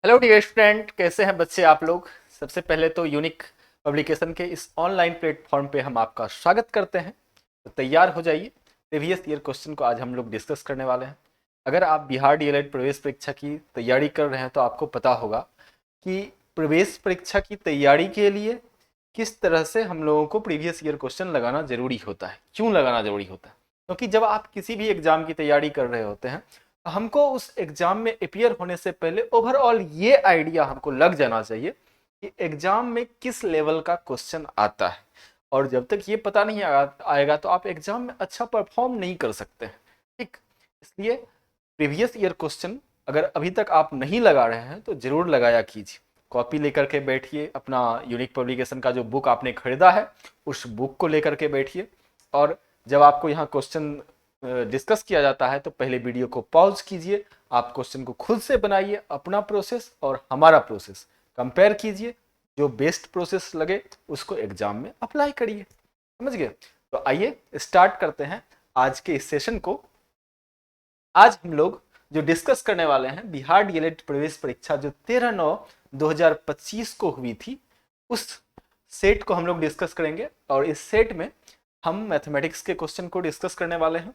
Hello dear student, कैसे हैं बच्चे आप लोग। सबसे पहले तो यूनिक पब्लिकेशन के इस ऑनलाइन प्लेटफॉर्म पे हम आपका स्वागत करते हैं। तो तैयार हो जाइए। प्रीवियस ईयर क्वेश्चन को आज हम लोग डिस्कस करने वाले हैं। अगर आप बिहार डीएलएड प्रवेश परीक्षा की तैयारी कर रहे हैं तो आपको पता होगा कि प्रवेश परीक्षा की तैयारी के लिए किस तरह से हम लोगों को प्रीवियस ईयर क्वेश्चन लगाना जरूरी होता है। क्यों लगाना जरूरी होता है? क्योंकि जब आप किसी भी एग्जाम की तैयारी कर रहे होते हैं, हमको उस एग्जाम में अपियर होने से पहले ओवरऑल ये आइडिया हमको लग जाना चाहिए कि एग्जाम में किस लेवल का क्वेश्चन आता है। और जब तक ये पता नहीं आएगा तो आप एग्जाम में अच्छा परफॉर्म नहीं कर सकते हैं। ठीक, इसलिए प्रीवियस ईयर क्वेश्चन अगर अभी तक आप नहीं लगा रहे हैं तो जरूर लगाया कीजिए। कॉपी लेकर के बैठिए, अपना यूनिक पब्लिकेशन का जो बुक आपने खरीदा है उस बुक को लेकर के बैठिए। और जब आपको यहाँ क्वेश्चन डिस्कस किया जाता है तो पहले वीडियो को पॉज कीजिए, आप क्वेश्चन को खुद से बनाइए, अपना प्रोसेस और हमारा प्रोसेस कंपेयर कीजिए, जो बेस्ट प्रोसेस लगे उसको एग्जाम में अप्लाई करिए। समझ गए? तो आइए स्टार्ट करते हैं आज के इस सेशन को। आज हम लोग जो डिस्कस करने वाले हैं बिहार डीएलएड प्रवेश परीक्षा जो 13/9/2025 को हुई थी, उस सेट को हम लोग डिस्कस करेंगे। और इस सेट में हम मैथमेटिक्स के क्वेश्चन को डिस्कस करने वाले हैं।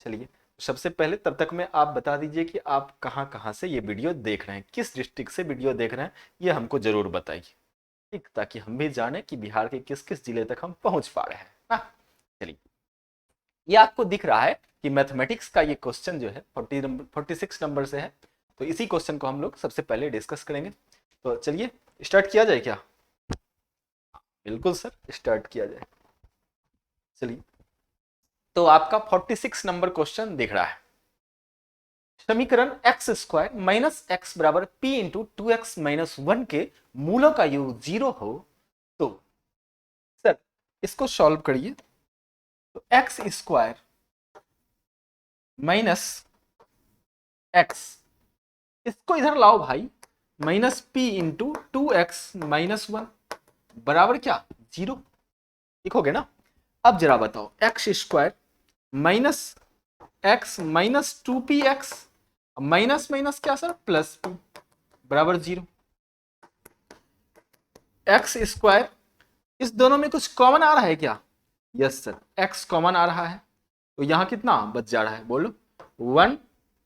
चलिए, सबसे पहले तब तक में आप बता दीजिए कि आप कहाँ कहाँ से ये वीडियो देख रहे हैं, किस डिस्ट्रिक्ट से वीडियो देख रहे हैं, ये हमको जरूर बताइए। ठीक, ताकि हम भी जाने कि बिहार के किस किस जिले तक हम पहुंच पा रहे हैं ना। चलिए, ये आपको दिख रहा है कि मैथमेटिक्स का ये क्वेश्चन जो है 46 नंबर से है। तो इसी क्वेश्चन को हम लोग सबसे पहले डिस्कस करेंगे। तो चलिए स्टार्ट किया जाए क्या? बिल्कुल सर, स्टार्ट किया जाए। चलिए, तो आपका 46 नंबर क्वेश्चन दिख रहा है। समीकरण एक्स स्क्वायर माइनस एक्स बराबर पी इंटू 2x-1 के मूलों का योग 0 हो तो सर इसको सॉल्व करिए। तो एक्स स्क्वायर माइनस एक्स, इसको इधर लाओ भाई, माइनस पी इंटू 2x-1 बराबर क्या? 0। लिखोगे ना? अब जरा बताओ, x square minus x minus 2px minus minus क्या सर? प्लस पी बराबर 0। एक्स स्क्वायर, इस दोनों में कुछ कॉमन आ रहा है क्या? यस सर, एक्स कॉमन आ रहा है। तो यहां कितना बच जा रहा है बोलो? 1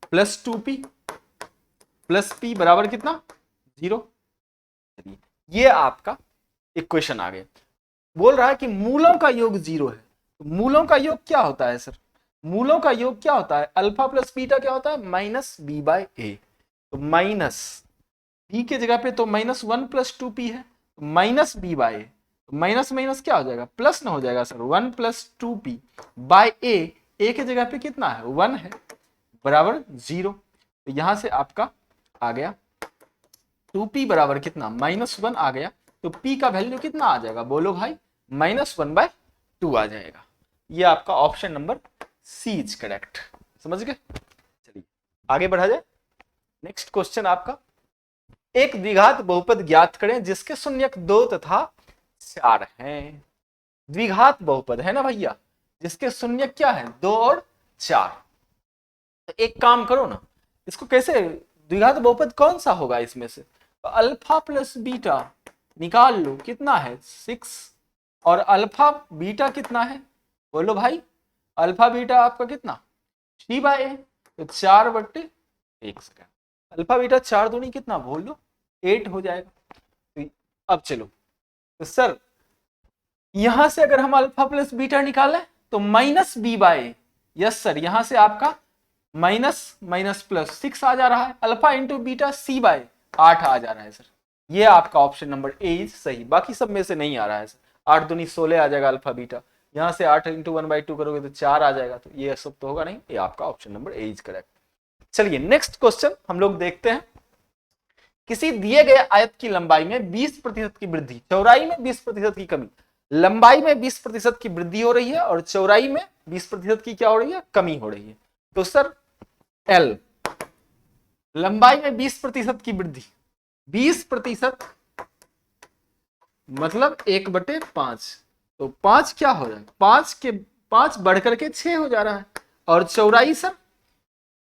प्लस 2p प्लस p बराबर कितना? 0। ये आपका इक्वेशन आ गया। बोल रहा है कि मूलों का योग 0 है। तो मूलों का योग क्या होता है सर? मूलों का योग क्या होता है? अल्फा प्लस बीटा क्या होता है? माइनस बी बाय ए। तो माइनस बी के जगह पे तो -1 प्लस 2p है, माइनस बी बाय ए। माइनस माइनस क्या हो जाएगा? प्लस ना हो जाएगा सर। 1 प्लस 2p बाय ए, ए के जगह पे कितना है? 1 है, बराबर 0। तो यहां से आपका आ गया 2p बराबर कितना? -1 आ गया। तो p का वैल्यू कितना आ जाएगा बोलो भाई? -1/2 आ जाएगा। ये आपका option number C is correct. समझ गए? चलिए आगे बढ़ा जाए। नेक्स्ट क्वेश्चन आपका, एक द्विघात बहुपद ज्ञात करें जिसके शून्यक 2 तथा 4 हैं। द्विघात बहुपद है ना भैया, जिसके शून्यक क्या है? 2 और 4। तो एक काम करो ना, इसको कैसे, द्विघात बहुपद कौन सा होगा इसमें से? तो अल्फा प्लस बीटा निकाल लो, कितना है? 6। और अल्फा बीटा कितना है बोलो भाई? अल्फा बीटा आपका कितना? 3/a। तो 4/1 सेकेंड। अल्फा बीटा 4 दूनी कितना बोल लो? 8 हो जाएगा। तो अब चलो, तो सर यहां से अगर हम अल्फा प्लस बीटा निकालें तो minus B by, yes sir, यहां से आपका माइनस माइनस प्लस 6 आ जा रहा है। अल्फा इंटू बीटा सी बाय 8 आ जा रहा है सर। ये आपका ऑप्शन नंबर ए इज सही। बाकी सब में से नहीं आ रहा है सर। 8 दूनी 16 आ जाएगा अल्फा बीटा। यहां से 8 इंटू 1/2 करोगे तो 4 आ जाएगा। तो ये सब तो होगा नहीं। ये आपका option number A is correct. चलिए नेक्स्ट क्वेश्चन हम लोग देखते हैं। किसी दिए गए आयत की लंबाई में 20% की वृद्धि, चौड़ाई में 20% की कमी। लंबाई में 20% की वृद्धि हो रही है और चौड़ाई में 20% की क्या हो रही है? कमी हो रही है। तो सर एल, लंबाई में 20% की वृद्धि, 20% मतलब 1/5। तो 5 क्या हो रहा है? 5 बढ़ करके 6 हो जा रहा है। और चौड़ाई सर,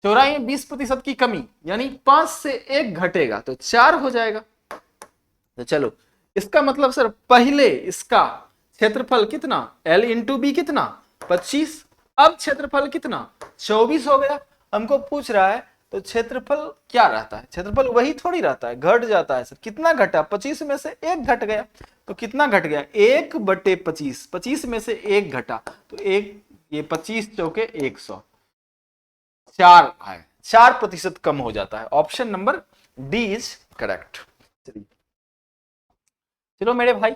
चौड़ाई में 20% की कमी, यानी 5 से 1 घटेगा तो 4 हो जाएगा। तो चलो, इसका मतलब सर पहले इसका क्षेत्रफल कितना, L इंटू बी कितना 25, अब क्षेत्रफल कितना 24 हो गया। हमको पूछ रहा है तो क्षेत्रफल क्या रहता है, क्षेत्रफल वही थोड़ी रहता है, घट जाता है सर। कितना घटा, 25 में से 1 घट गया, तो कितना घट गया 1/25, 25 में से 1 घटा तो 1, ये 25 चौके 100, 4 है, 4% कम हो जाता है। Option number D is correct. चलिए, चलो मेरे भाई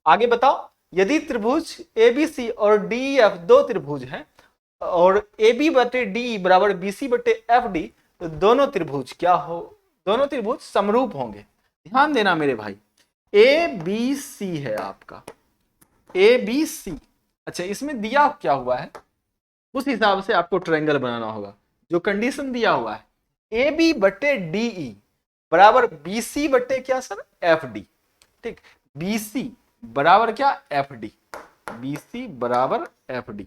आगे बताओ। यदि त्रिभुज एबीसी और डीईएफ दो त्रिभुज हैं और AB बटे डी बराबर BC बटे FD, तो दोनों त्रिभुज क्या हो, दोनों त्रिभुज समरूप होंगे। ध्यान देना मेरे भाई, ABC है आपका, ABC। अच्छा, इसमें दिया क्या हुआ है उस हिसाब से आपको ट्रायंगल बनाना होगा। जो कंडीशन दिया हुआ है AB बटे DE बराबर BC बटे क्या सर FD, ठीक, BC बराबर क्या FD, BC बराबर FD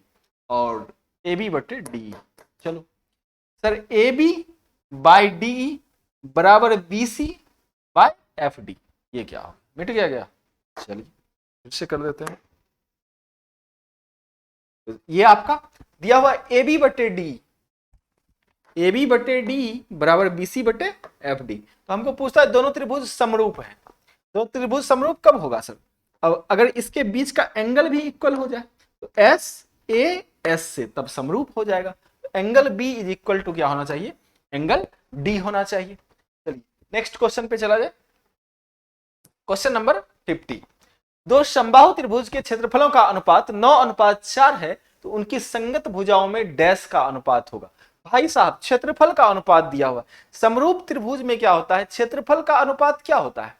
और AB बटे DE। चलो सर, AB बाई DE बराबर BC बाय FD, ये क्या हो, मिट गया। चलिए फिर से कर देते हैं। ये आपका दिया हुआ AB बटे D, AB बटे D बराबर BC बटे FD। तो हमको पूछता है दोनों त्रिभुज समरूप हैं। दोनों त्रिभुज समरूप कब होगा सर, अब अगर इसके बीच का एंगल भी इक्वल हो जाए तो SAS से तब समरूप हो जाएगा। तो angle B is equal to क्या होना चाहिए, एंगल D होना चाहिए। चलिए नेक्स्ट क्वेश्चन पे चला जाए। क्वेश्चन नंबर 50, दो समबाहु त्रिभुज के क्षेत्रफलों का अनुपात 9:4 है तो उनकी संगत भुजाओं में डैश का अनुपात होगा। भाई साहब, क्षेत्रफल का अनुपात दिया हुआ, समरूप त्रिभुज में क्या होता है, क्षेत्रफल का अनुपात क्या होता है,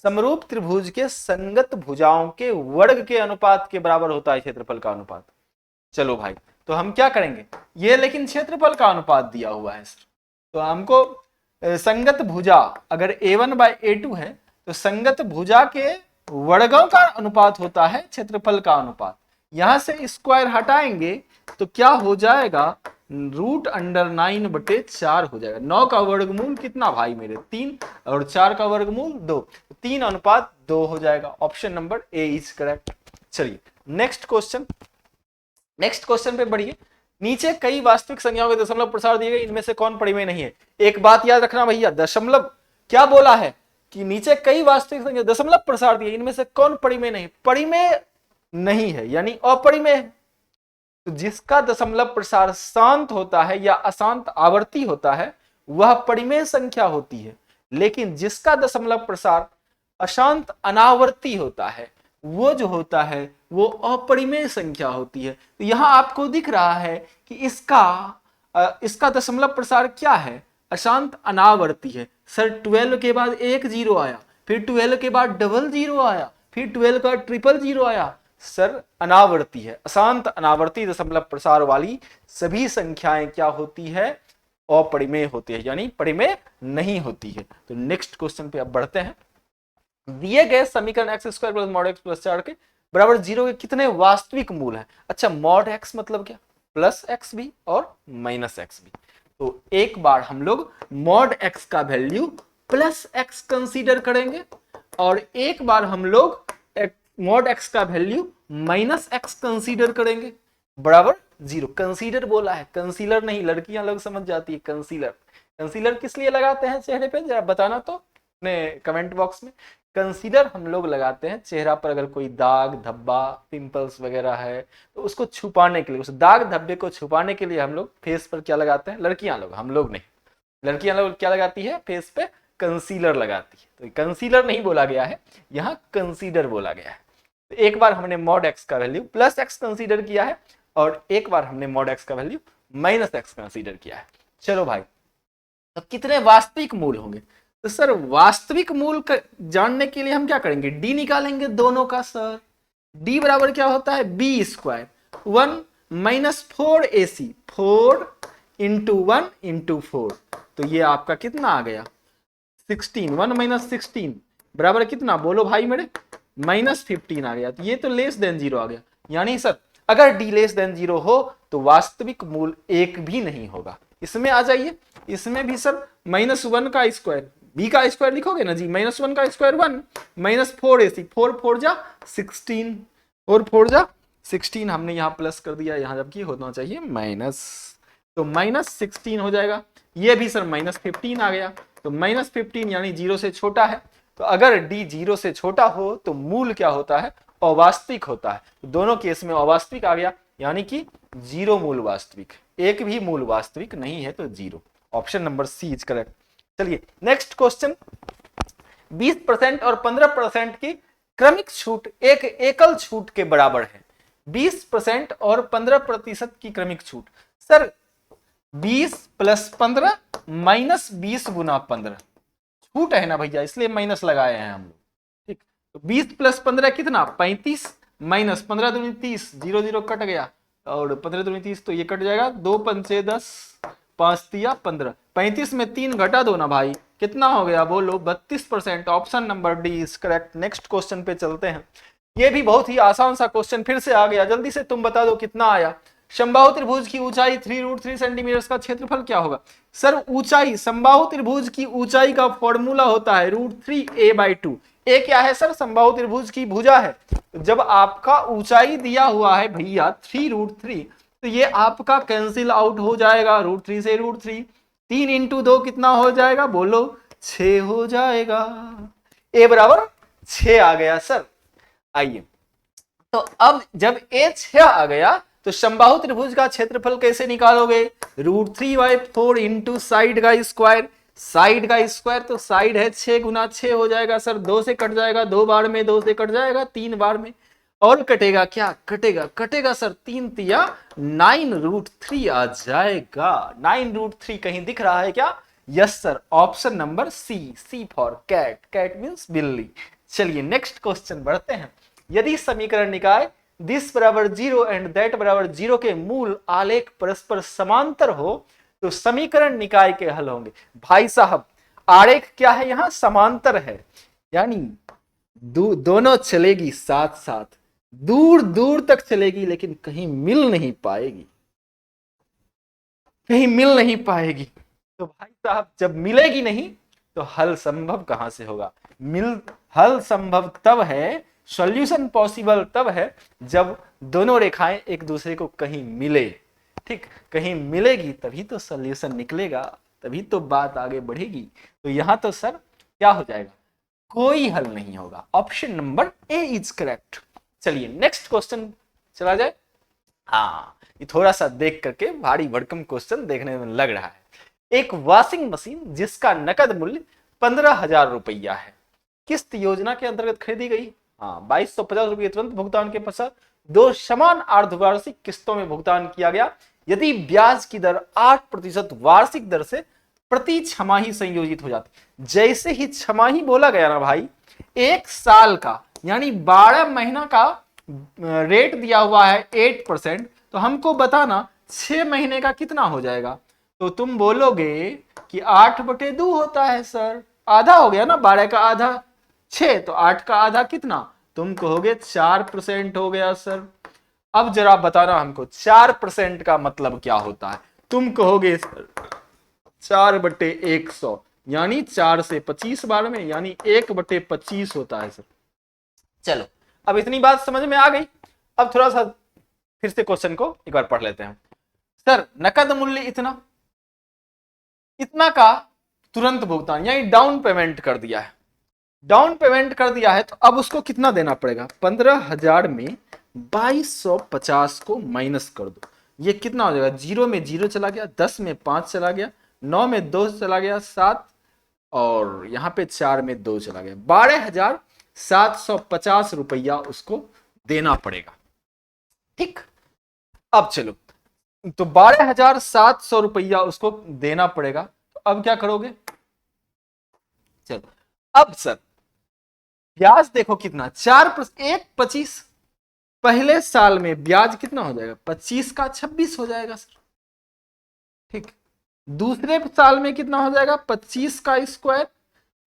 समरूप त्रिभुज के संगत भुजाओं के वर्ग के अनुपात के बराबर होता है क्षेत्रफल का अनुपात। चलो भाई, तो हम क्या करेंगे, ये लेकिन क्षेत्रफल का अनुपात दिया हुआ है सर, तो हमको संगत भुजा अगर A1 बाय A2 है तो संगत भुजा के वर्गों का अनुपात होता है क्षेत्रफल का अनुपात। यहां से स्क्वायर हटाएंगे तो क्या हो जाएगा, √9/4 हो जाएगा। 9 का वर्गमूल कितना भाई मेरे 3 और 4 का वर्गमूल 2, 3:2 हो जाएगा। Option number A is correct. चलिए नेक्स्ट क्वेश्चन, नेक्स्ट क्वेश्चन पे बढ़िए। नीचे कई वास्तविक संख्याओं के दशमलव प्रसार दिए गए, इनमें से कौन परिमेय नहीं है। एक बात याद रखना भैया, दशमलव क्या बोला है कि नीचे कई वास्तविक संख्या दशमलव प्रसार दिए, इनमें से कौन परिमेय नहीं, परिमेय नहीं है यानी अपरिमेय है। तो जिसका दशमलव प्रसार शांत होता है या अशांत आवर्ती होता है वह परिमेय संख्या होती है, लेकिन जिसका दशमलव प्रसार अशांत अनावर्ती होता है वो जो होता है वो अपरिमेय संख्या होती है। तो यहां आपको दिख रहा है कि इसका दशमलव प्रसार क्या है, अशांत अनावर्ती है। सर 12 के बाद एक 0 आया, फिर 12 के बाद 00 आया, फिर 12 का 000 आया, सर अनावर्ती है। अशांत अनावर्ती दशमलव प्रसार वाली सभी संख्याएं क्या होती है, अपरिमेय होती है, यानी परिमेय नहीं होती है। तो नेक्स्ट क्वेश्चन पे अब बढ़ते हैं। दिए गए समीकरण x² + mod x + 4 के बराबर 0 के कितने वास्तविक मूल हैं। अच्छा, mod x मतलब क्या, +x भी और -x भी। तो एक बार हम लोग mod x का वैल्यू +x कंसीडर करेंगे और एक बार हम लोग mod x का वैल्यू -x कंसीडर करेंगे, बराबर 0। कंसीडर बोला है, कंसीलर नहीं, लड़कियां लोग समझ जाती है कंसीलर। कंसीलर किस लिए लगाते हैं चेहरे पे, जरा बताना तो अपने कमेंट बॉक्स में। कंसीलर हम लोग लगाते हैं चेहरा पर अगर कोई दाग धब्बा पिंपल्स वगैरह है तो उसको छुपाने के लिए, उस दाग धब्बे को छुपाने के लिए हम लोग फेस पर क्या लगाते हैं, लड़कियां लोग, हम लोग नहीं, लड़कियां लोग क्या लगाती है फेस पे, कंसीलर लगाती है। तो कंसीलर नहीं बोला गया है, यहाँ कंसीडर बोला गया है। तो एक बार हमने mod x का वैल्यू +x कंसीडर किया है और एक बार हमने mod x का वैल्यू -x कंसीडर किया है। चलो भाई, तो कितने वास्तविक मूल होंगे, तो सर वास्तविक मूल जानने के लिए हम क्या करेंगे, d निकालेंगे दोनों का। सर d बराबर क्या होता है, b², 1 - 4ac, 4 × 1 × 4, तो ये आपका कितना आ गया 16, 1 - 16 बराबर कितना बोलो भाई मेरे, -15 आ गया। तो ये तो <0 आ गया, यानी सर अगर d <0 हो तो वास्तविक मूल एक भी नहीं होगा। इसमें आ जाइए, इसमें भी सर -1 का स्क्वायर, बी का स्क्वायर लिखोगे ना जी, -1 का स्क्वायर 1, -4ac, 4 4 जा 16, 4 4 जा 16, हमने यहाँ प्लस कर दिया, यहाँ जबकि होना चाहिए माइनस, तो -16 हो जाएगा। ये भी सर -15 आ गया, तो -15 यानी 0 से छोटा है। तो अगर d 0 से छोटा हो तो मूल क्या होता है, अवास्तविक होता है। तो दोनों केस में अवास्तविक आ गया, यानी कि 0 मूल वास्तविक, एक भी मूल वास्तविक नहीं है, तो 0। Option number C is correct. चलिए नेक्स्ट क्वेश्चन, 20% और 15% की क्रमिक छूट एक एकल छूट के बराबर है। 20% और 15% की क्रमिक छूट, सर 20 + 15 -20 × 15 छूट है ना भैया, इसलिए माइनस लगाए हैं हम लोग। ठीक, तो 20 + 15 कितना, 35, माइनस 15 दूनी 30, 0 0 कट गया, और 15 दूनी 30, तो ये कट जाएगा, 2 पंचे 10, 5 तिया 15, 35 में 3 घटा दो ना भाई, कितना हो गया बोलो, 32%। Option number D is correct. Next question पे चलते हैं, ये भी बहुत ही आसान सा क्वेश्चन फिर से आ गया, जल्दी से तुम बता दो कितना आया। समबाहु त्रिभुज की ऊंचाई 3√3 सेंटीमीटर का क्षेत्रफल क्या होगा। सर ऊंचाई, समबाहु त्रिभुज की ऊंचाई का फॉर्मूला होता है √3a/2। ए क्या है सर, समबाहु त्रिभुज की भुजा है। जब आपका ऊंचाई दिया हुआ है भैया 3√3, तो ये आपका कैंसिल आउट हो जाएगा, √3 से √3, 3 × 2 कितना हो जाएगा बोलो, 6 हो जाएगा। ए बराबर 6 आ गया सर। आइए, तो अब जब a 6 आ गया तो समबाहु त्रिभुज का क्षेत्रफल कैसे निकालोगे, √3/4 × साइड का स्क्वायर, साइड का स्क्वायर तो साइड है 6 × 6 हो जाएगा सर, 2 से कट जाएगा, 2 बार में, 2 से कट जाएगा 3 बार में, और कटेगा क्या, कटेगा सर 3 तिया 9√3 आ जाएगा। 9√3 कहीं दिख रहा है क्या, yes sir, option number C for cat, cat means बिल्ली। चलिए नेक्स्ट क्वेश्चन बढ़ते हैं। यदि समीकरण निकाय दिस बराबर 0 एंड दैट बराबर 0 के मूल आलेख परस्पर समांतर हो तो समीकरण निकाय के हल होंगे। भाई साहब आरेख क्या है, यहां समांतर है, यानी दोनों चलेगी साथ साथ, दूर दूर तक चलेगी, लेकिन कहीं मिल नहीं पाएगी, कहीं मिल नहीं पाएगी। तो भाई साहब जब मिलेगी नहीं तो हल संभव कहां से होगा, हल संभव तब है, सॉल्यूशन पॉसिबल तब है जब दोनों रेखाएं एक दूसरे को कहीं मिले। ठीक, कहीं मिलेगी तभी तो सॉल्यूशन निकलेगा, तभी तो बात आगे बढ़ेगी। तो यहां तो सर क्या हो जाएगा, कोई हल नहीं होगा। Option number A is correct. चलिए नेक्स्ट क्वेश्चन चला जाए। हाँ, ये थोड़ा सा देख करके भारी भड़कम क्वेश्चन देखने में लग रहा है। एक वॉशिंग मशीन जिसका नकद मूल्य 15,000 रुपया है, किस्त योजना के अंतर्गत खरीदी गई। हाँ, 2250 रुपये तुरंत भुगतान के पश्चात 2 समान अर्धवार्षिक किस्तों में भुगतान किया गया, यदि ब्याज की दर 8% वार्षिक दर से प्रति छमाही संयोजित हो जाती। जैसे ही छमाही बोला गया ना भाई, एक साल का यानी 12 महीना का रेट दिया हुआ है 8%, तो हमको बताना 6 महीने का कितना हो जाएगा। तो तुम बोलोगे कि 8/2 होता है सर, आधा हो गया ना, 12 का आधा 6, तो 8 का आधा कितना, तुम कहोगे 4% हो गया सर। अब जरा बताना हमको 4% का मतलब क्या होता है। तुम कहोगे सर 4/100 यानी 4 से 25 बार में, यानी 1/25 होता है सर। चलो अब इतनी बात समझ में आ गई। अब थोड़ा सा फिर से क्वेश्चन को एक बार पढ़ लेते हैं। सर नकद मूल्य इतना, इतना का तुरंत भुगतान यानी डाउन पेमेंट कर दिया है, डाउन पेमेंट कर दिया है, तो अब उसको कितना देना पड़ेगा। 15,000 में 2250 को माइनस कर दो, ये कितना हो जाएगा, 0 में 0 चला गया, 10 में 5 चला गया, 9 में 2 चला गया, 7, और यहाँ पे 4 में 2 चला गया, 12,750 रुपया उसको देना पड़ेगा। ठीक, अब चलो, तो 12,700 रुपया उसको देना पड़ेगा। तो अब क्या करोगे, चलो अब सर ब्याज देखो कितना, 4+1=25, पहले साल में ब्याज कितना हो जाएगा, 25 का 26 हो जाएगा सर। ठीक, दूसरे साल में कितना हो जाएगा, 25 का स्क्वायर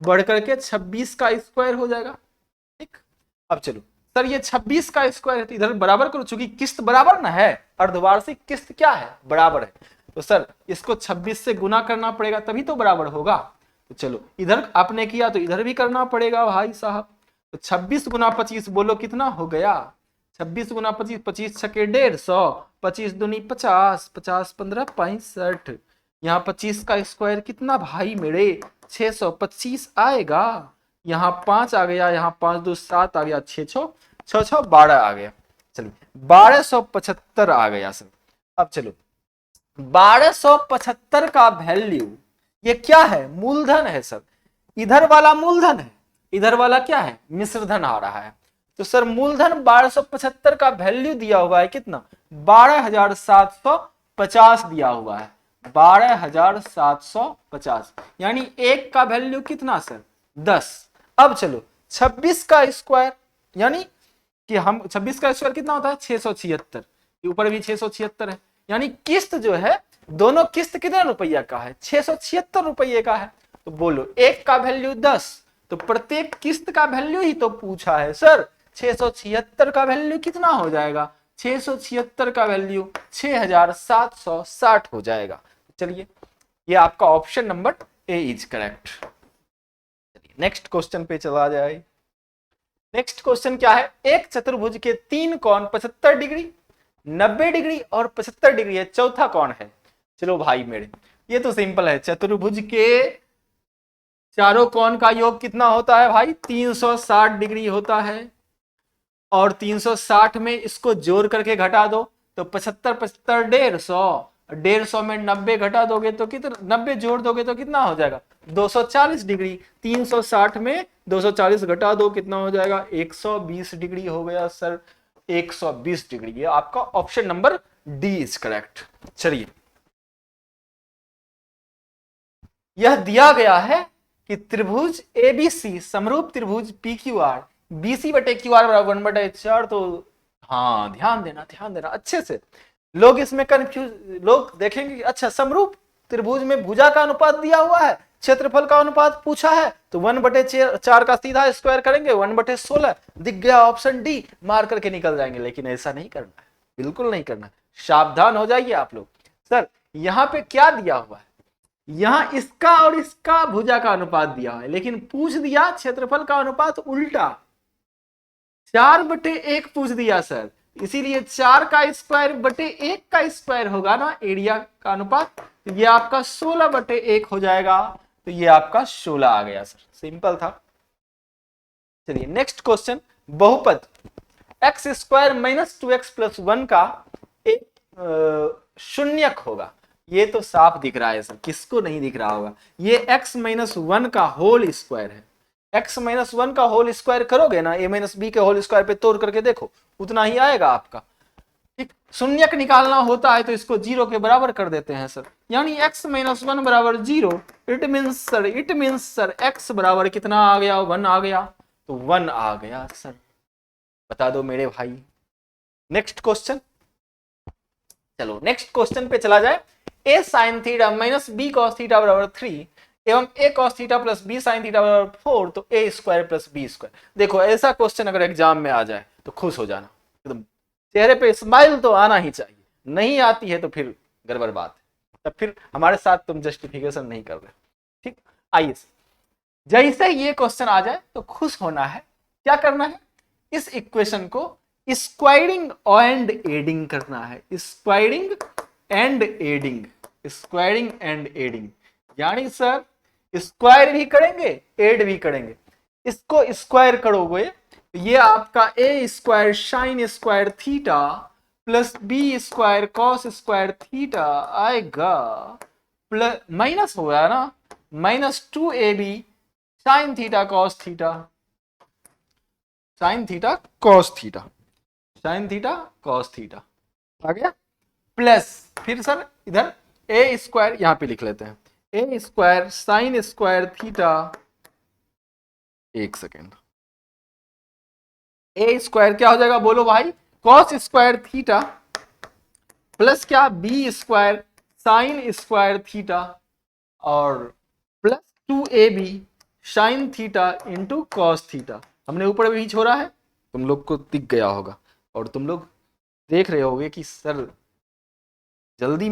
बढ़ करके 26 का स्क्वायर हो जाएगा। ठीक, अब चलो सर ये 26 का स्क्वायर है, तो इधर बराबर करो, चूंकि किस्त बराबर ना है, अर्धवार्षिक किस्त क्या है, बराबर है, तो सर इसको 26 से गुना करना पड़ेगा तभी तो बराबर होगा। तो चलो इधर आपने किया तो इधर भी करना पड़ेगा भाई साहब। तो 26 गुना 25 बोलो कितना हो गया? 26 गुना 25, 25 छके 150, 25 दूनी 50, 50 15 65। यहाँ 25 का स्क्वायर कितना भाई मेरे? 625 आएगा। यहाँ 5 आ गया, यहाँ 5 2 7 आ गया, 6 6 6 6 12 आ गया। चलिए 1275 आ गया सर। अब चलो 1275 का वैल्यू ये क्या है? मूलधन है सर। इधर वाला मूलधन है, इधर वाला क्या है? मिश्रधन आ रहा है। तो सर मूलधन 1275 का वैल्यू दिया हुआ है कितना? 12,750 दिया हुआ है। 12,750 यानी एक का वैल्यू कितना सर? 10। अब चलो 26 का स्क्वायर, यानी कि हम 26 का स्क्वायर कितना होता है? 676। ऊपर भी 676 है, यानी किस्त जो है दोनों किस्त कितने रुपया का है? 676 रुपये का है। तो बोलो एक का वैल्यू 10, तो प्रत्येक किस्त का वैल्यू ही तो पूछा है सर। 676 का वैल्यू कितना हो जाएगा? 676 का वैल्यू 6760 हो जाएगा। चलिए ये आपका option number A is correct. चलिए नेक्स्ट क्वेश्चन पे चला जाए। नेक्स्ट क्वेश्चन क्या है? एक चतुर्भुज के 3 कोण 75 डिग्री, 90 डिग्री और 75 डिग्री है, चौथा कौन है? चलो भाई मेरे ये तो सिंपल है। चतुर्भुज के चारों कोण का योग कितना होता है भाई? 360 डिग्री होता है। और 360 में इसको जोड़ करके घटा दो तो 75 75 150, 150 में 90 घटा दोगे तो कितना? 90 जोड़ दोगे तो कितना हो जाएगा? 240 डिग्री। 360 में 240 घटा दो कितना हो जाएगा? 120 डिग्री हो गया सर। 120 डिग्री। ये आपका option number D is correct. चलिए यह दिया गया है कि त्रिभुज एबीसी समरूप त्रिभुज पी क्यू आर बीसी बटे क्यू आर बराबर 1/4। तो हाँ ध्यान देना अच्छे से। लोग इसमें कंफ्यूज, लोग देखेंगे अच्छा समरूप त्रिभुज में भुजा का अनुपात दिया हुआ है, क्षेत्रफल का अनुपात पूछा है, तो 1/4 का सीधा स्क्वायर करेंगे 1/16 दिख गया ऑप्शन डी, मार करके निकल जाएंगे। लेकिन ऐसा नहीं करना है, बिल्कुल नहीं करना। सावधान हो जाइए आप लोग। सर यहाँ पे क्या दिया हुआ है? यहाँ इसका और इसका भुजा का अनुपात दिया है, लेकिन पूछ दिया क्षेत्रफल का अनुपात उल्टा। 4/1 पूछ दिया सर, इसीलिए 4 का स्क्वायर बटे 1 का स्क्वायर होगा ना एरिया का अनुपात। तो ये आपका 16/1 हो जाएगा। तो ये आपका 16 आ गया सर। सिंपल था। चलिए नेक्स्ट क्वेश्चन। बहुपद x square minus 2x plus 1 का एक शून्यक होगा। ये तो साफ दिख रहा है सर, किसको नहीं दिख रहा होगा? ये x-1 का होल स्क्वायर है। x-1 का होल स्क्वायर करोगे ना, a-b के होल स्क्वायर पे तोड़ करके देखो, उतना ही आएगा आपका। ठीक, शून्यक निकालना होता है तो इसको 0 के बराबर कर देते हैं सर, यानी x-1 बराबर 0। इट मीन्स सर x बराबर कितना आ गया? 1 आ गया। तो 1 आ गया सर। बता दो मेरे भाई। Next question. चलो नेक्स्ट क्वेश्चन पे चला जाए। a sin theta minus b cos theta बराबर 3 एवं a cos theta plus b sin theta बराबर 4, तो a square plus b square. देखो ऐसा क्वेश्चन अगर एग्जाम में आ जाए तो खुश हो जाना, एकदम चेहरे पे स्माइल तो आना ही चाहिए। नहीं आती है तो फिर गड़बड़ बात है, तब फिर हमारे साथ तुम जस्टिफिकेशन नहीं कर रहे। ठीक, आइए जैसे ये क्वेश्चन आ जाए तो खुश होना है। क्या करना है? इस इक्वेशन को स्क्वायरिंग एंड एडिंग करना है। Squaring and adding, squaring and adding, यानी सर स्क्वायर भी करेंगे एड भी करेंगे। इसको स्क्वायर करोगे तो ये आपका a square sine square theta plus b square cos square theta आएगा, प्लस माइनस हो गया ना, minus 2ab sine theta cos theta, sine theta cos theta, sine theta cos theta आ गया, प्लस फिर सर इधर a स्क्वायर यहां पे लिख लेते हैं, a square sine square theta, एक सेकेंड, a स्क्वायर क्या हो जाएगा बोलो भाई? कॉस स्क्वायर थीटा प्लस क्या? b square sine square theta और plus 2ab sine theta into cos theta. हमने ऊपर भी छोड़ा है, तुम लोग को दिख गया होगा और तुम लोग देख रहे होगे कि सर जल्दी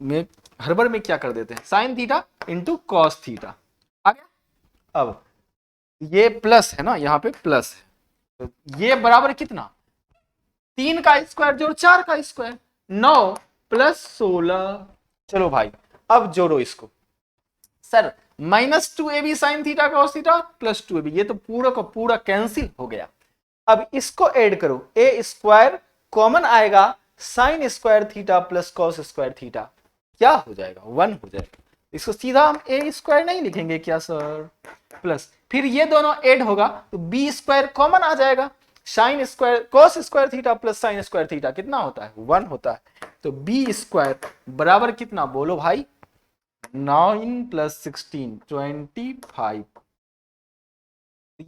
में हर में क्या कर देते हैं, sine theta into cos theta आ गया। अब ये प्लस है ना, यहाँ पे प्लस है, तो ये बराबर कितना, 3 का स्क्वायर जोड़ 4 का स्क्वायर, 9 प्लस 16। चलो भाई अब जोड़ो इसको, sir -2ab sine theta cos theta plus 2ab, ये तो पूरा का पूरा कैंसिल हो गया। अब इसको ऐड करो, ए स्क्वायर कॉमन आएगा, sign square theta plus cos square theta क्या हो जाएगा, 1 हो जाएगा। इसको सीधा हम ए स्क्वायर नहीं लिखेंगे क्या सर, प्लस फिर ये दोनों ऐड होगा तो बी स्क्वायर कॉमन आ जाएगा, sine square cos square theta plus sign square theta कितना होता है, 1 होता है। तो बी स्क्वायर बराबर कितना बोलो भाई, 9 प्लस 16 25।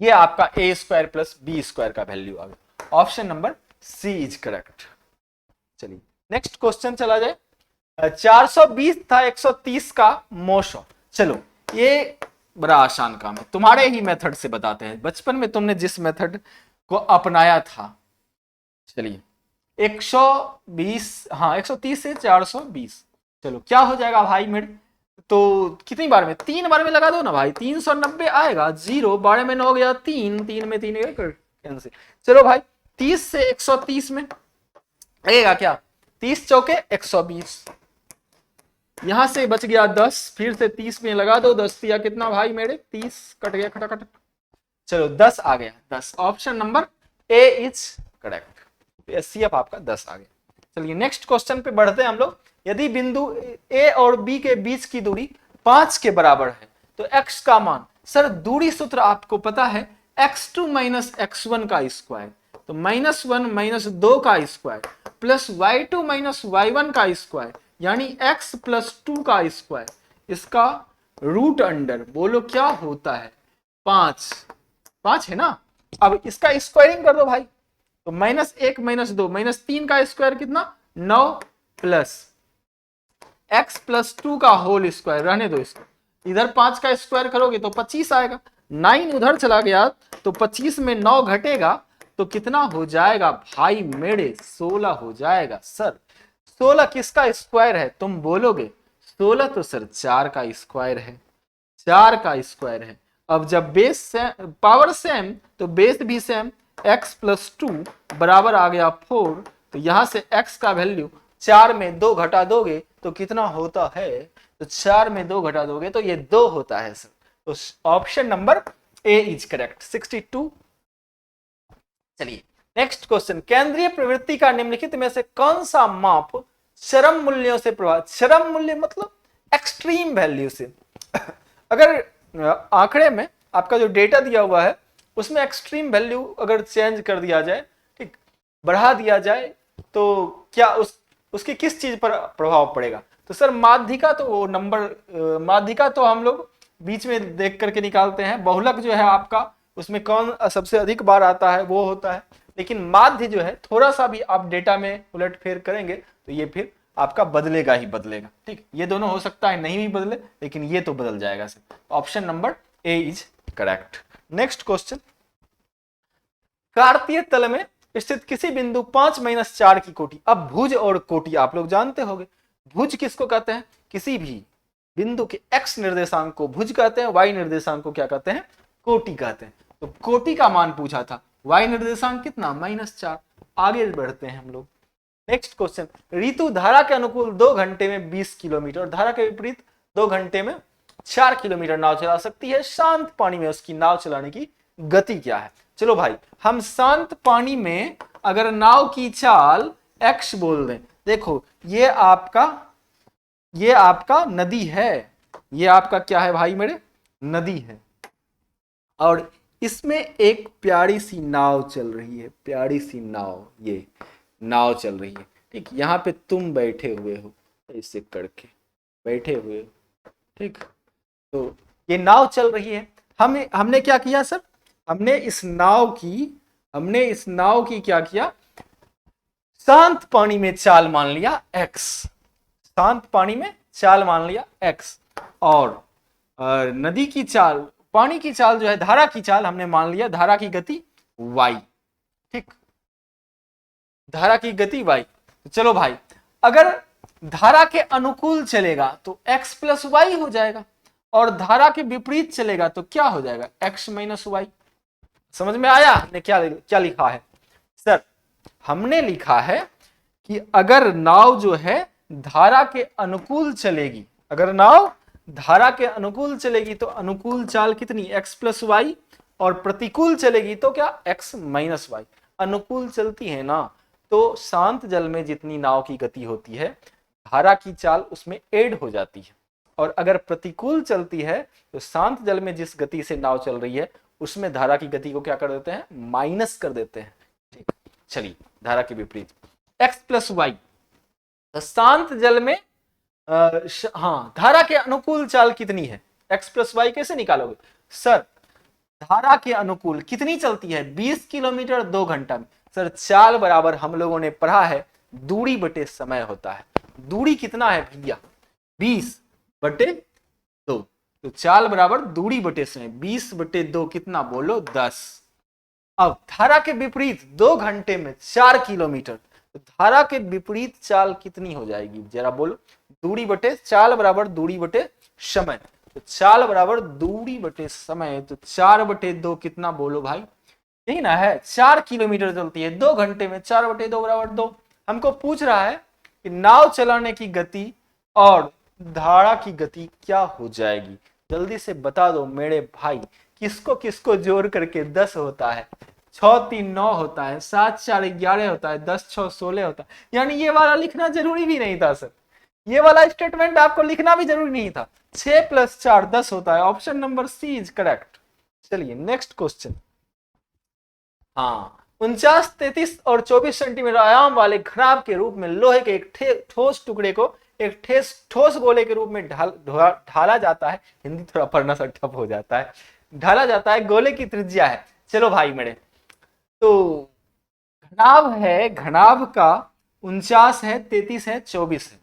ये आपका A square plus B square का वैल्यू आ गया। Option number C is correct. चलिए नेक्स्ट क्वेश्चन चला जाए। 420 था 130 का मोशो। चलो ये बड़ा आसान काम है, तुम्हारे ही मेथड से बताते हैं, बचपन में तुमने जिस मेथड को अपनाया था। चलिए 120, हाँ 130 से 420, चलो क्या हो जाएगा भाई मेरे, तो कितनी बार में, 3 बार में लगा दो ना भाई, 390 आएगा, 0 12 में 9 गया 3, 3 में 3 कैंसिल। चलो भाई 30 से 130 में लगेगा क्या, 30 चौके 120, यहां से बच गया 10, फिर से 30 में लगा दो, 10 दिया कितना भाई मेरे, 30 कट गया खटाखट, चलो 10 आ गया, 10। Option number A is correct, SCF आपका 10 आ गया। चलिए नेक्स्ट क्वेश्चन पे बढ़ते हैं हम लोग। यदि बिंदु ए और बी के बीच की दूरी 5 के बराबर है तो x का मान, सर दूरी सूत्र आपको पता है, x2 माइनस x1 का स्क्वायर, तो -1 -2 का square plus y2 minus y1 का स्क्वायर, यानी x प्लस 2 का स्क्वायर, इसका रूट अंडर बोलो क्या होता है, 5 5 है ना। अब इसका स्क्वायरिंग कर दो भाई, तो -1 -2 -3 का स्क्वायर कितना, 9 प्लस x प्लस 2 का होल स्क्वायर, रहने दो इसको, इधर 5 का स्क्वायर करोगे तो 25 आएगा, 9 उधर चला गया तो 25 में 9 घटेगा तो कितना हो जाएगा भाई मेरे, 16 हो जाएगा। सर 16 किसका स्क्वायर है तुम बोलोगे, 16 तो सर 4 का स्क्वायर है, 4 का स्क्वायर है। अब जब बेस सेम, पावर सेम तो बेस भी सेम, x प्लस 2 बराबर आ गया 4, तो यहां से x का वैल्यू 4 में 2 घटा दोगे तो कितना होता है, तो 4 में 2 घटा दोगे तो ये 2 होता है सर, तो option number A is correct, 62। चलिए नेक्स्ट क्वेश्चन, केंद्रीय प्रवृत्ति का निम्नलिखित में से कौन सा माप चरम मूल्यों से प्रभावित, चरम मूल्य मतलब एक्सट्रीम वैल्यू से। अगर आंकड़े में आपका जो डेटा दिया हुआ है उसमें एक्सट्रीम वैल्यू अगर चेंज कर दिया जाए, ठीक, बढ़ा दिया जाए, तो क्या उसकी किस चीज पर प्रभाव पड़ेगा, तो सर माध्यिका, तो वो नंबर माध्यिका तो हम लोग बीच में देख करके निकालते हैं, बहुलक जो है आपका उसमें कौन सबसे अधिक बार आता है वो होता है, लेकिन माध्य जो है थोड़ा सा भी आप डेटा में उलटफेर करेंगे तो ये फिर आपका बदलेगा ही बदलेगा, ठीक, ये दोनों हो सकता है नहीं भी बदले लेकिन ये तो बदल जाएगा sir. Option number A is correct. Next question, कार्तीय तल में स्थित किसी बिंदु 5 - 4 की कोटि। अब भुज और कोटि आप लोग जानते होंगे, भुज किसको कहते हैं, किसी भी बिंदु के x निर्देशांक को भुज कहते हैं, y निर्देशांक को क्या कहते हैं, कोटि कहते हैं। तो कोटि का मान पूछा था, y निर्देशांक कितना, -4। आगे बढ़ते हैं हम लोग। नेक्स्ट क्वेश्चन, ऋतु धारा के अनुकूल 2 घंटे में 20 किलोमीटर, धारा के विपरीत 2 घंटे में 4 किलोमीटर नाव चला सकती है, शांत पानी में उसकी नाव चलाने की गति क्या है। चलो भाई हम शांत पानी में अगर नाव की चाल x बोल दें, देखो ये आपका नदी है, ये आपका क्या है भाई मेरे, नदी है, और इसमें एक प्यारी सी नाव चल रही है, प्यारी सी नाव, ये नाव चल रही है, ठीक, यहाँ पे तुम बैठे हुए हो, ऐसे करके बैठे हुए हो, ठीक, तो ये नाव चल रही है, हमने क्या किया सर, हमने इस नाव की क्या किया, शांत पानी में चाल मान लिया x, शांत पानी में चाल मान लिया x, और नदी की चाल, पानी की चाल जो है, धारा की चाल हमने मान लिया, धारा की गति y, ठीक, धारा की गति y। तो चलो भाई अगर धारा के अनुकूल चलेगा तो x प्लस वाई हो जाएगा, और धारा के विपरीत चलेगा तो क्या हो जाएगा, x माइनस वाई। समझ में आया हमने क्या क्या लिखा है सर? हमने लिखा है कि अगर नाव जो है धारा के अनुकूल चलेगी, अगर नाव धारा के अनुकूल चलेगी तो अनुकूल चाल कितनी, x प्लस वाई, और प्रतिकूल चलेगी तो क्या, x माइनस वाई। अनुकूल चलती है ना तो शांत जल में जितनी नाव की गति होती है धारा की चाल उसमें ऐड हो जाती है, और अगर प्रतिकूल चलती है तो शांत जल में जिस गति से नाव चल रही है उसमें धारा की गति को क्या कर देते हैं, माइनस कर देते हैं। ठीक, चलिए धारा के विपरीत x प्लस वाई, शांत जल में हाँ धारा के अनुकूल चाल कितनी है, x प्लस वाई कैसे निकालोगे सर? धारा के अनुकूल कितनी चलती है, 20 किलोमीटर 2 घंटा में। सर चाल बराबर हम लोगों ने पढ़ा है दूरी बटे समय होता है। दूरी कितना है भैया, 20 बटे 2, तो चाल बराबर दूरी बटे समय, 20 बटे 2 कितना बोलो, 10। अब धारा के विपरीत 2 घंटे में 4 किलोमीटर, तो धारा के विपरीत चाल कितनी हो जाएगी जरा बोलो, दूरी बटे चाल बराबर दूरी बटे समय, तो चाल बराबर दूरी बटे समय, तो 4 बटे 2 कितना बोलो भाई, यही ना है, 4 किलोमीटर चलती है 2 घंटे में, 4 बटे 2 बराबर 2। हमको पूछ रहा है कि नाव चलाने की गति और धारा की गति क्या हो जाएगी, जल्दी से बता दो मेरे भाई। किसको किसको जोड़ करके 10 होता है, 6 3 9 होता है, 7 4 11 होता है, 10 6 16 होता है। यानी ये वाला लिखना जरूरी भी नहीं था सर, ये वाला स्टेटमेंट आपको लिखना भी जरूरी नहीं था। 6 + 4 10 होता है, option number C is correct. चलिए नेक्स्ट क्वेश्चन। हाँ, 49 33 और 24 सेंटीमीटर आयाम वाले घनाभ के रूप में लोहे के एक ठोस टुकड़े को एक ठोस गोले के रूप में ढाला जाता है। हिंदी थोड़ा पढ़ना सा ठप हो जाता है। ढाला जाता है, गोले की त्रिज्या है, चलो भाई मेरे, तो घनाभ है, घनाभ का 49 है, 33 है, 24 है,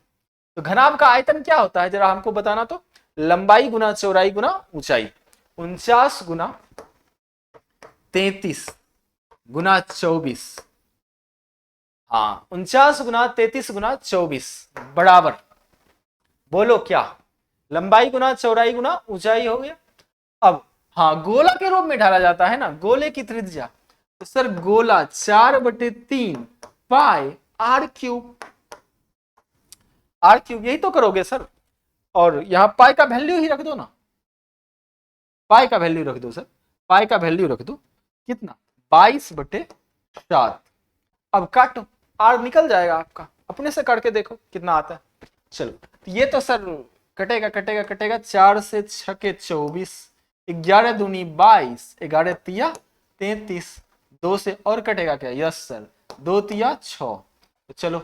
तो घनाभ का आयतन क्या होता है जरा हमको बताना तो, लंबाई गुना चौड़ाई गुना ऊंचाई। 49 गुना 33 गुना 24, हाँ 49 गुना 33 गुना 24 बराबर, बोलो क्या, लंबाई गुना चौड़ाई गुना ऊंचाई हो गया। अब हाँ गोला के रूप में ढाला जाता है ना, गोले की त्रिज्या, तो सर गोला 4/3 पाई r क्यूब, यही तो करोगे सर, और यहां पाई का वैल्यू ही रख दो ना, पाई का वैल्यू रख दो सर, पाई का वैल्यू रख दो कितना, 22/7। अब काटो, r निकल जाएगा आपका, अपने से करके देखो कितना आता है। चलो तो ये तो सर कटेगा कटेगा कटेगा, 4 से 6 के 24, 11 दूनी 22, 11 तिया 33, 2 से और कटेगा क्या, यस सर 2 तिया 6, तो चलो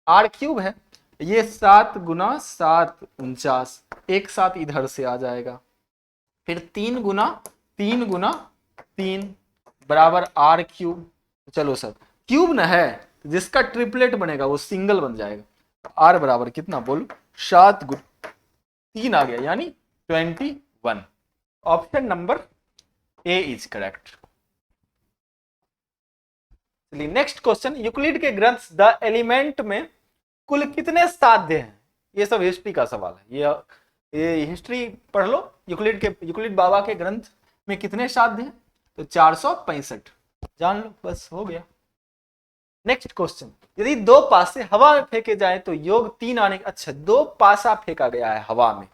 r क्यूब है, ये 7 गुना 7 49, एक साथ इधर से आ जाएगा, फिर 3 गुना 3 गुना 3 बराबर r क्यूब। चलो सर क्यूब न है, जिसका ट्रिपलेट बनेगा वो सिंगल बन जाएगा, r बराबर कितना बोलो, 7 गुना 3 आ गया, यानी 21। Option number A is correct. चलिए नेक्स्ट क्वेश्चन, यूक्लिड के ग्रंथ द एलिमेंट में कुल कितने साध्य हैं? ये सब हिस्ट्री का सवाल है, ये हिस्ट्री पढ़ लो। यूक्लिड बाबा के ग्रंथ में कितने साध्य हैं? तो 465, जान लो, बस हो गया। नेक्स्ट क्वेश्चन, यदि 2 पासे हवा में फेंके जाए तो योग 3 आने, अच्छा 2 पासा फेंका गया है हवा में,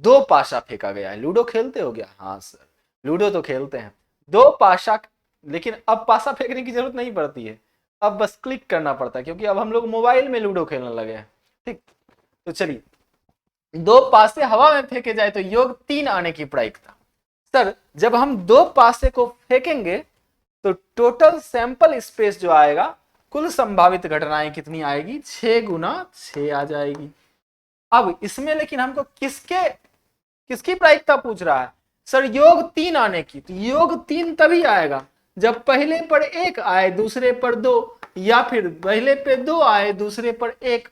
2 पासा फेंका गया है, लूडो खेलते हो क्या? हाँ सर लूडो तो खेलते हैं, 2 पासा, लेकिन अब पासा फेंकने की जरूरत नहीं पड़ती है, अब बस क्लिक करना पड़ता है, क्योंकि अब हम लोग मोबाइल में लूडो खेलने लगे हैं। ठीक, तो चलिए 2 पासे हवा में फेंके जाए तो योग 3 आने की प्रायिकता। सर जब हम 2 पासे को फेंकेंगे तो टोटल सैंपल स्पेस जो आएगा, कुल संभावित घटनाएं कितनी आएगी, 6 गुना 6 आ जाएगी। अब इसमें लेकिन हमको किसकी प्रायिकता पूछ रहा है? सर योग 3 आने की, तो योग 3 तभी आएगा जब पहले पर 1 आए, दूसरे पर 2, या फिर पहले पे 2 आए, दूसरे पर 1,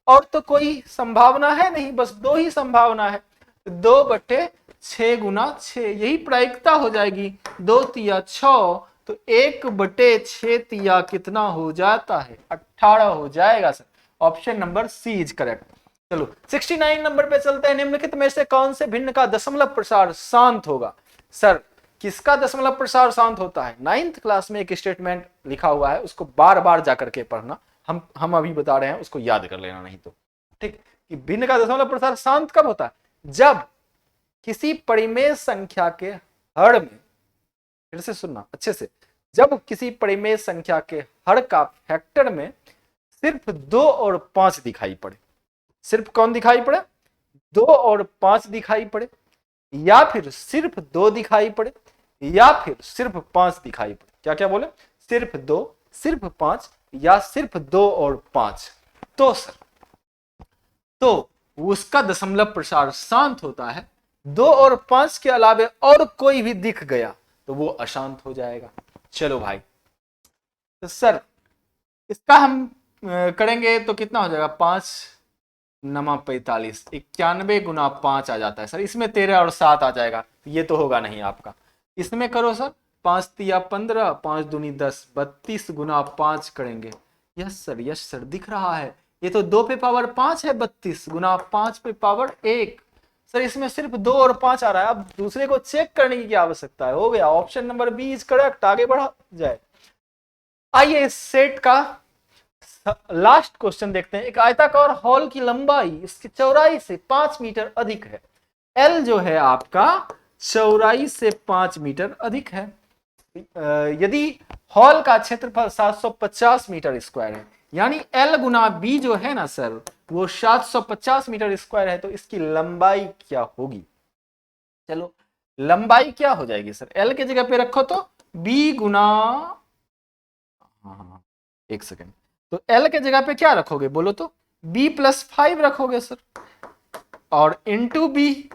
और तो कोई संभावना है नहीं, बस 2 ही संभावना है। 2/6 गुना 6, यही प्रायिकता हो जाएगी, 2 तिया 6, तो 1/6 तिया कितना हो जाता है, 18 हो जाएगा sir. Option number C is correct. चलो 69 नंबर पे चलते हैं। निम्नलिखित में से कौन से भिन्न का दशमलव प्रसार शांत होगा? सर किसका दशमलव प्रसार शांत होता है? 9th क्लास में एक स्टेटमेंट लिखा हुआ है, उसको बार बार जाकर के पढ़ना। हम अभी बता रहे हैं, उसको याद कर लेना नहीं तो ठीक। कि भिन्न का दशमलव प्रसार शांत कब होता है? जब किसी परिमेय संख्या के हर में, फिर से सुनना अच्छे से, जब किसी परिमेय संख्या के हर का फैक्टर में सिर्फ 2 और 5 दिखाई पड़े। सिर्फ कौन दिखाई पड़े? 2 और 5 दिखाई पड़े, या फिर सिर्फ 2 दिखाई पड़े, या फिर सिर्फ 5 दिखाई पड़े। क्या क्या बोले? सिर्फ 2, सिर्फ 5 या सिर्फ 2 और 5। तो सर तो उसका दशमलव प्रसार शांत होता है। 2 और 5 के अलावे और कोई भी दिख गया तो वो अशांत हो जाएगा। चलो भाई, तो सर इसका हम करेंगे तो कितना हो जाएगा? 5 नमा 45, 91 गुना 5 आ जाता है सर। इसमें 13 और 7 आ जाएगा, ये तो होगा नहीं आपका। इसमें करो सर, 5 तिया 15, 5 दूनी 10, 32 गुना 5 करेंगे। यस सर दिख रहा है। ये तो 2 पे पावर 5 है, 32 गुना 5 पे पावर 1। सर इसमें सिर्फ 2 और 5 आ रहा है, अब दूसरे को चेक करने की क्या आवश्यकता है? हो गया, option number B is correct. आगे बढ़ा जाए। आइए इस सेट का लास्ट क्वेश्चन देखते हैं। एक आयताकार हॉल की लंबाई इसकी चौड़ाई से 5 मीटर अधिक है। एल जो है आपका चौड़ाई से 5 मीटर अधिक है। यदि हॉल का क्षेत्रफल 750 मीटर स्क्वायर है, यानी एल गुना बी जो है ना सर, वो 750 मीटर स्क्वायर है, तो इसकी लंबाई क्या होगी? चलो लंबाई क्या हो जाएगी सर? एल के जगह पे रखो तो बी गुना, हाँ एक सेकेंड, तो एल के जगह पे क्या रखोगे बोलो तो? b प्लस 5 रखोगे सर, और इंटू बी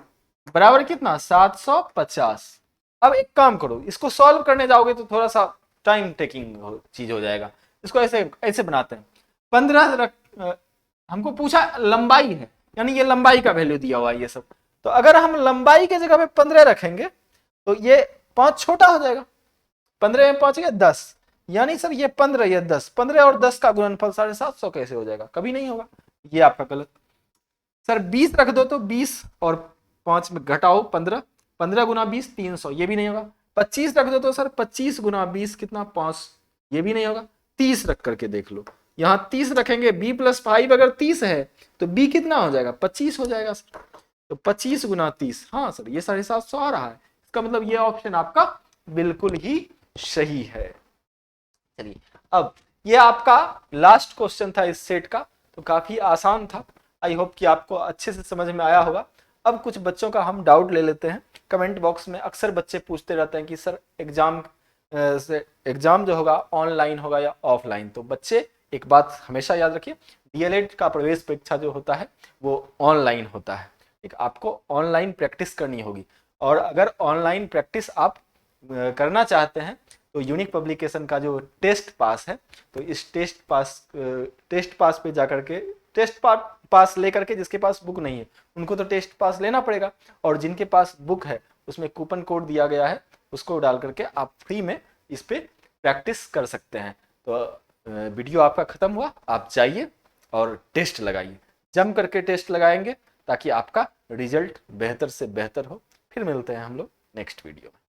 बराबर कितना? 750। अब एक काम करो, इसको सॉल्व करने जाओगे तो थोड़ा सा टाइम टेकिंग चीज हो जाएगा। इसको ऐसे ऐसे बनाते हैं। 15 हमको पूछा लंबाई है, यानी ये लंबाई का वैल्यू दिया हुआ है ये सब। तो अगर हम लंबाई के जगह पे 15 रखेंगे तो ये 5 छोटा हो जाएगा। 15 में 5 गया 10, यानी सर ये 15 ये 10, 15 और 10 का गुणनफल 750 कैसे हो जाएगा? कभी नहीं होगा। ये आपका गलत। सर 20 रख दो तो 20 और 5 में घटाओ 15, 15 गुना 20 300, ये भी नहीं होगा। 25 रख दो तो सर 25 गुना 20 कितना? 5, ये भी नहीं होगा। 30 रख करके देख लो, यहाँ 30 रखेंगे, b प्लस 5 अगर 30 है तो b कितना हो जाएगा? 25 हो जाएगा सर। तो 25 गुना 30, हाँ सर ये 750 आ रहा है। इसका मतलब ये ऑप्शन आपका बिल्कुल ही सही है। चलिए अब ये आपका लास्ट क्वेश्चन था इस सेट का, तो काफी आसान था। आई होप कि आपको अच्छे से समझ में आया होगा। अब कुछ बच्चों का हम डाउट ले लेते हैं। कमेंट बॉक्स में अक्सर बच्चे पूछते रहते हैं कि सर एग्जाम जो होगा ऑनलाइन होगा या ऑफलाइन। तो बच्चे एक बात हमेशा याद रखिए, डीएलएड का प्रवेश परीक्षा जो होता है वो ऑनलाइन होता है। एक आपको ऑनलाइन प्रैक्टिस करनी होगी, और अगर ऑनलाइन प्रैक्टिस आप करना चाहते हैं तो यूनिक पब्लिकेशन का जो टेस्ट पास है, तो इस टेस्ट पास पे जाकर के टेस्ट पास लेकर के, जिसके पास बुक नहीं है उनको तो टेस्ट पास लेना पड़ेगा, और जिनके पास बुक है उसमें कूपन कोड दिया गया है, उसको डाल करके आप फ्री में इस पे प्रैक्टिस कर सकते हैं। तो वीडियो आपका खत्म हुआ, आप जाइए और टेस्ट लगाइए, जम करके टेस्ट लगाएंगे ताकि आपका रिजल्ट बेहतर से बेहतर हो। फिर मिलते हैं हम लोग नेक्स्ट वीडियो में।